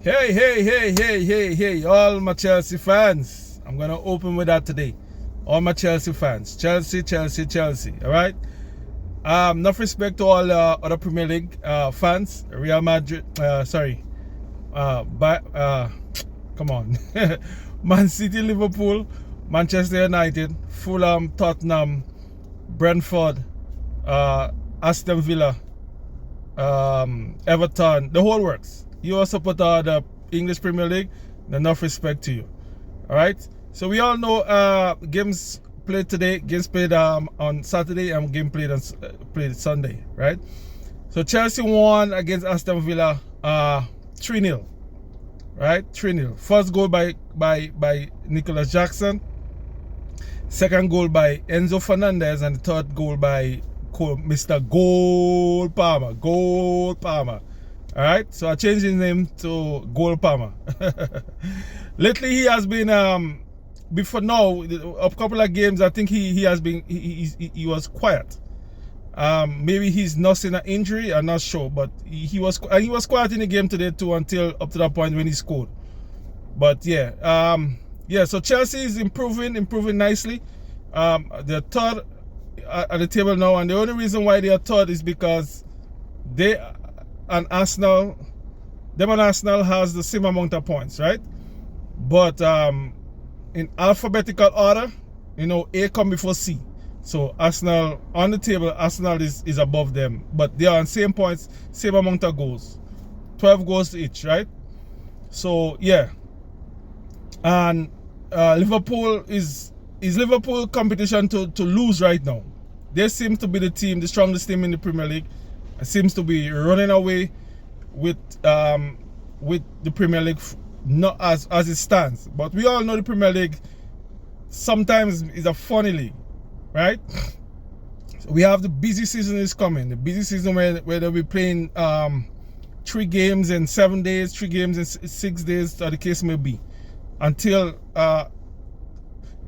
Hey, all my Chelsea fans. I'm going to open with that today. All my Chelsea fans. Chelsea, all right? Enough respect to all other Premier League fans. Real Madrid, come on. Man City, Liverpool, Manchester United, Fulham, Tottenham, Brentford, Aston Villa, Everton, the whole works. You are supporter of the English Premier League, enough respect to you. All right. So we all know games played today, games played on Saturday, and game played on played Sunday. Right. So Chelsea won against Aston Villa 3-0. Right, 3-0. First goal by Nicholas Jackson. Second goal by Enzo Fernandez, and the third goal by Mr. Goal Palmer. All right, so I changed his name to Goal Palmer. Lately, he has been before now a couple of games. I think he has been he was quiet. Maybe he's nursing an injury. I'm not sure, but he was quiet in the game today too until up to that point when he scored. But yeah, So Chelsea is improving nicely. They're third at the table now, and the only reason why they are third is because Arsenal has the same amount of points, right? But in alphabetical order, A come before C. So Arsenal on the table, Arsenal is above them, but they are on same points, same amount of goals, 12 goals each, right? So yeah, and Liverpool is Liverpool competition to lose right now. They seem to be the strongest team in the Premier League. It seems to be running away with the Premier League, not as it stands. But we all know the Premier League sometimes is a funny league, right? So we have the busy season is coming. The busy season where they'll be playing 3 games in 7 days, 3 games in 6 days, or the case may be. Until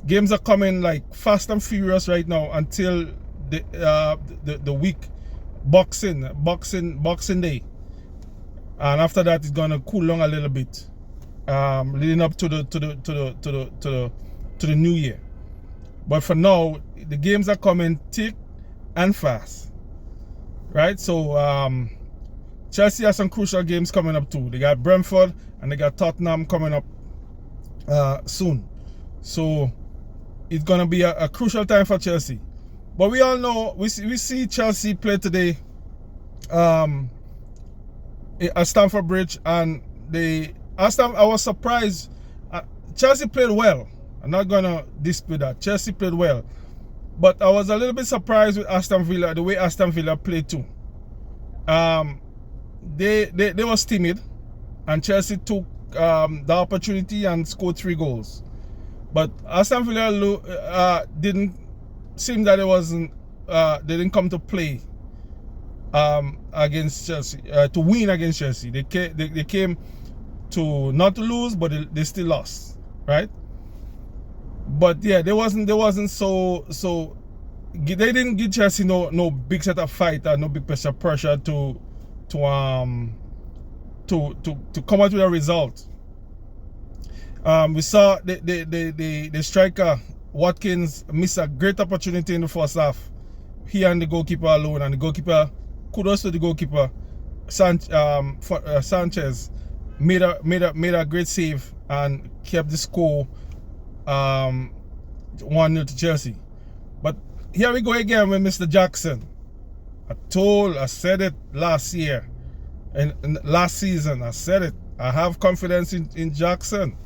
games are coming like fast and furious right now until the week Boxing Day, and after that it's gonna cool down a little bit, leading up to the new year. But for now, the games are coming thick and fast, right? So Chelsea has some crucial games coming up too. They got Brentford and they got Tottenham coming up soon. So it's gonna be a crucial time for Chelsea. But we all know we see Chelsea play today at Stamford Bridge, and I was surprised. Chelsea played well. I'm not gonna dispute that. Chelsea played well, but I was a little bit surprised with Aston Villa, the way Aston Villa played too. They was timid, and Chelsea took the opportunity and scored 3 goals. But Aston Villa didn't seem that they didn't come to play against Chelsea to win against Chelsea. They came to not to lose, but they still lost, right? But yeah, they wasn't so they didn't give Chelsea no big set of fight or no big pressure to come out with a result. We saw the striker Watkins missed a great opportunity in the first half. He and the goalkeeper alone, and the goalkeeper, kudos to the goalkeeper, Sanchez made a great save and kept the score 1-0 to Chelsea. But here we go again with Mr. Jackson. I said it last year and last season. I said it. I have confidence in Jackson.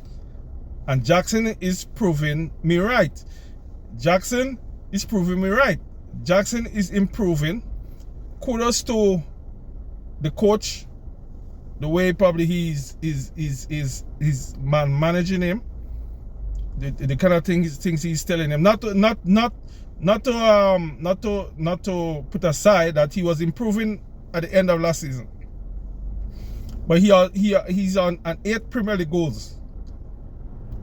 And Jackson is proving me right. Jackson is improving. Kudos to the coach, the way probably he's managing him, the kind of things he's telling him. Not to put aside that he was improving at the end of last season, but he's on an 8 Premier League goals.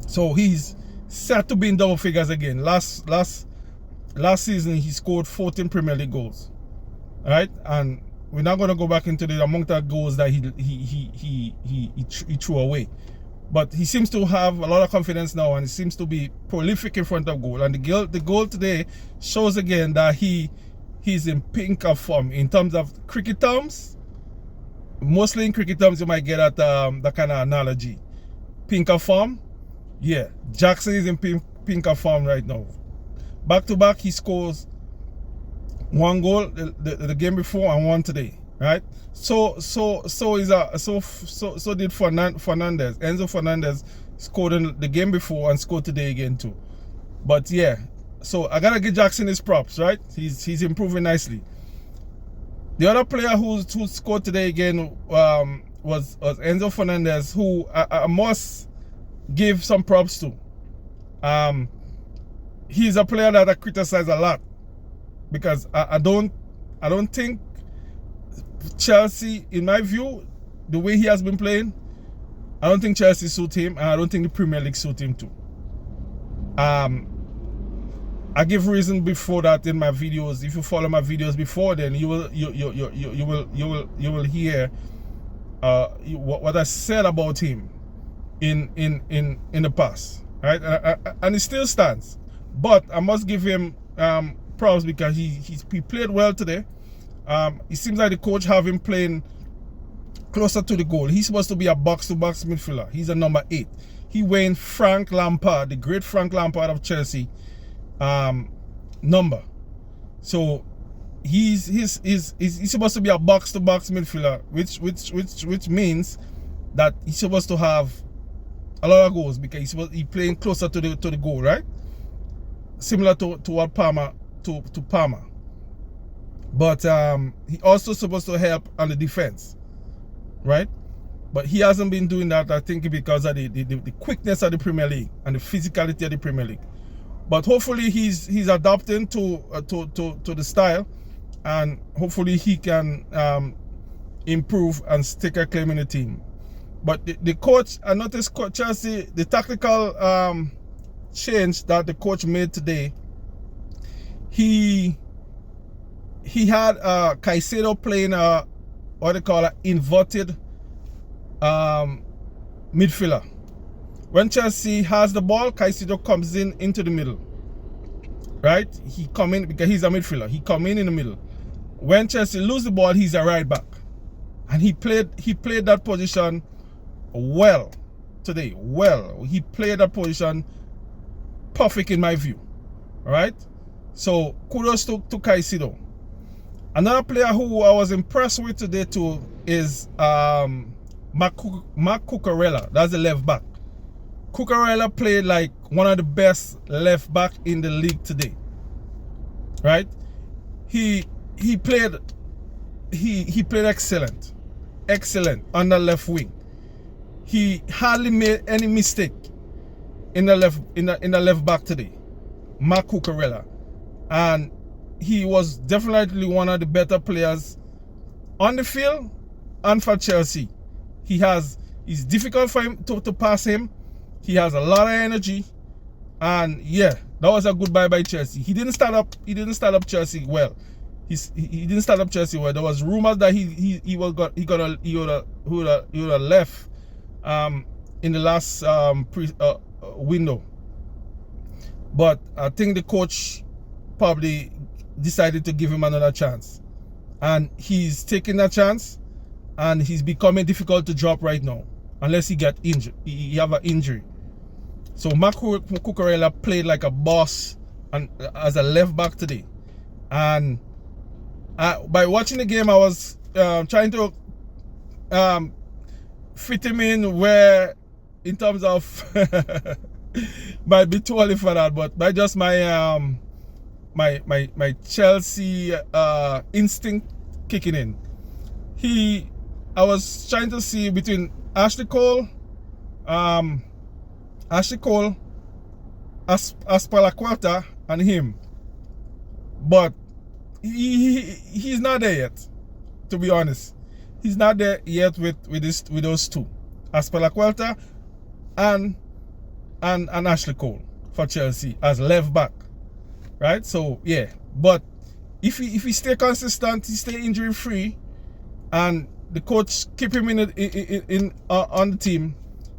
So he's set to be in double figures again. Last season he scored 14 Premier League goals, right? And we're not going to go back into the amount of goals that he threw away. But he seems to have a lot of confidence now, and he seems to be prolific in front of goal. And the goal today shows again that he's in pink of form in terms of cricket terms. Mostly in cricket terms, you might get at that kind of analogy. Pink of form, yeah. Jackson is in pink of form right now. Back to back, he scores 1 goal the game before and 1 today, right? So did Fernandez. Enzo Fernandez scored in the game before and scored today again too. But yeah, so I gotta give Jackson his props, right? He's improving nicely. The other player who scored today again was Enzo Fernandez, who I must give some props to. He's a player that I criticize a lot because I don't think Chelsea, in my view, the way he has been playing, I don't think Chelsea suit him, and I don't think the Premier League suit him too. I give reason before that in my videos. If you follow my videos before, then you will hear what I said about him in the past, right? And it still stands. But I must give him props because he played well today. It seems like the coach have him playing closer to the goal. He's supposed to be a box-to-box midfielder. He's a number 8. He weighing Frank Lampard, the great Frank Lampard of Chelsea, number. So he's supposed to be a box-to-box midfielder, which means that he's supposed to have a lot of goals because he's playing closer to the goal, right? Similar to what Palmer to Palmer. But he also supposed to help on the defense, right? But he hasn't been doing that, I think, because of the quickness of the Premier League and the physicality of the Premier League. But hopefully he's adapting to the style, and hopefully he can improve and stake a claim in the team. But the coach, I noticed Chelsea, the tactical change that the coach made today, he had Caicedo playing what they call an inverted midfielder. When Chelsea has the ball, Caicedo comes into the middle, right? He come in because he's a midfielder. He come in the middle. When Chelsea lose the ball, he's a right back, and he played that position well today. Well, he played that position perfect in my view. All right. So kudos to Caicedo. Another player who I was impressed with today too is Marc Cucurella. That's the left back. Cucurella played like one of the best left back in the league today. Right? He played excellent on the left wing. He hardly made any mistake in the left back today. Marc Cucurella. And he was definitely one of the better players on the field and for Chelsea. It's difficult for him to pass him. He has a lot of energy, and yeah, that was a good buy by Chelsea. He didn't start up Chelsea well. He didn't start up Chelsea well. There was rumors that he would have left in the last window, but I think the coach probably decided to give him another chance, and he's taking that chance, and he's becoming difficult to drop right now unless he get injured. He have an injury. So Marc Cucurella played like a boss and as a left back today, and by watching the game, I was trying to fit him in where, in terms of might be too early for that, but by just my my Chelsea instinct kicking in. I was trying to see between Ashley Cole, Azpilicueta, and him, but he's not there yet. To be honest, he's not there yet with those two, Azpilicueta and Ashley Cole for Chelsea as left back, right? So yeah, but if he stay consistent, he stay injury free, and the coach keep him on the team,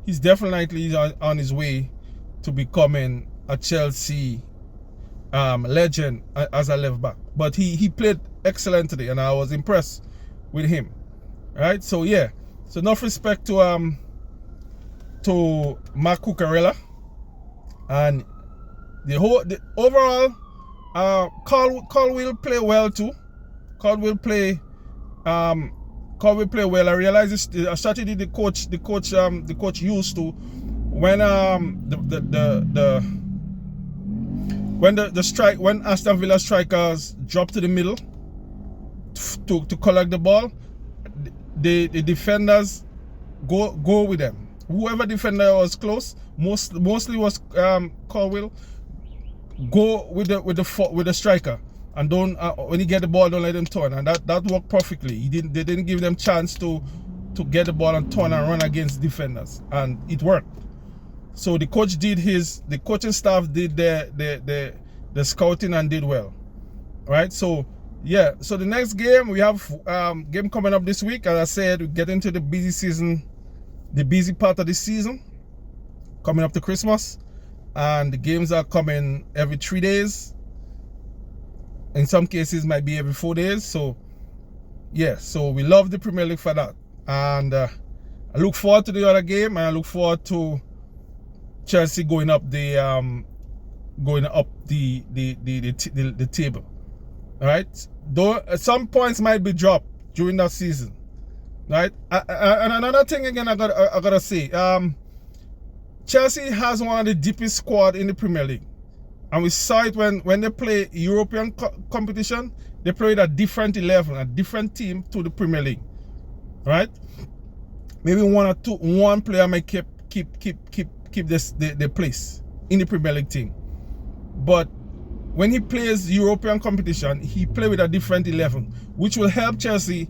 he's definitely on his way to becoming a Chelsea legend as a left back. But he played excellent today, and I was impressed with him. Right? So yeah, so enough respect to Marc Cucurella, and the overall Caldwell play well too. Caldwell play well. I realize it's a strategy the coach used to when when Aston Villa strikers drop to the middle to collect the ball, the defenders go with them. Whoever defender was close, mostly was Caldwell, go with the striker, and don't when you get the ball, don't let them turn, and that worked perfectly. They didn't give them chance to get the ball and turn and run against defenders, and it worked. So the coaching staff did the scouting and did well. Right? So yeah, so the next game, we have game coming up this week. As I said, we get into the busy season, the busy part of the season, coming up to Christmas, and the games are coming every 3 days. In some cases, might be every 4 days. So yeah, so we love the Premier League for that, and I look forward to the other game, and I look forward to Chelsea going up the table. All right, though some points might be dropped during that season. Right, and another thing again, I gotta say, Chelsea has one of the deepest squad in the Premier League, and we saw it when they play European competition. They played a different 11, a different team to the Premier League. Right, maybe one player might keep the place in the Premier League team, but when he plays European competition, he play with a different 11, which will help Chelsea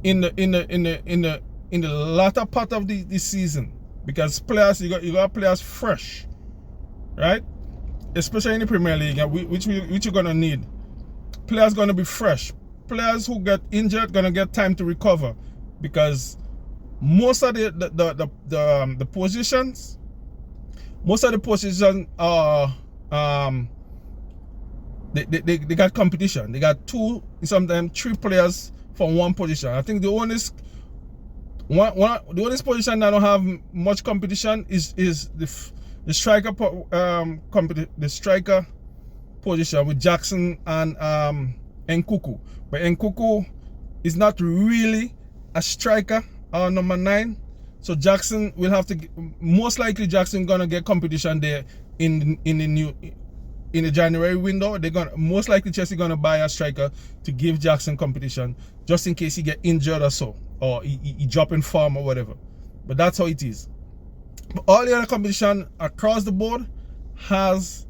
in the latter part of the season, because players, you got players fresh, right? Especially in the Premier League, which you're gonna need. Players gonna be fresh. Players who get injured gonna get time to recover, because most of the positions are they got competition. They got 2, sometimes 3 players from one position. I think the only position that don't have much competition is the striker the striker position with Jackson and Nkunku. But Nkunku is not really a striker or number 9. So Jackson will have to, most likely Jackson gonna get competition there in the January window. They're gonna, most likely Chelsea gonna buy a striker to give Jackson competition, just in case he get injured or so, or he drop in form or whatever. But that's how it is. But all the other competition across the board has,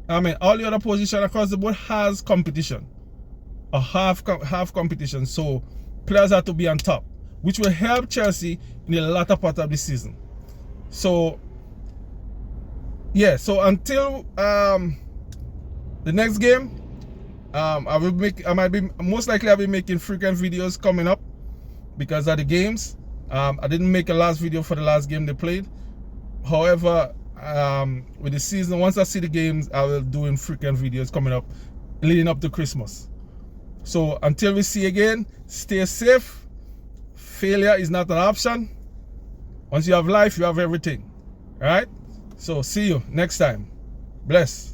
all the other position across the board has competition, or half competition. So players have to be on top, which will help Chelsea in the latter part of the season. So yeah, so until the next game, most likely I'll be making frequent videos coming up because of the games. I didn't make a last video for the last game they played. However, with the season, once I see the games, I will do frequent videos coming up leading up to Christmas. So until we see again, stay safe. Failure is not an option. Once you have life, you have everything. All right? So see you next time. Bless.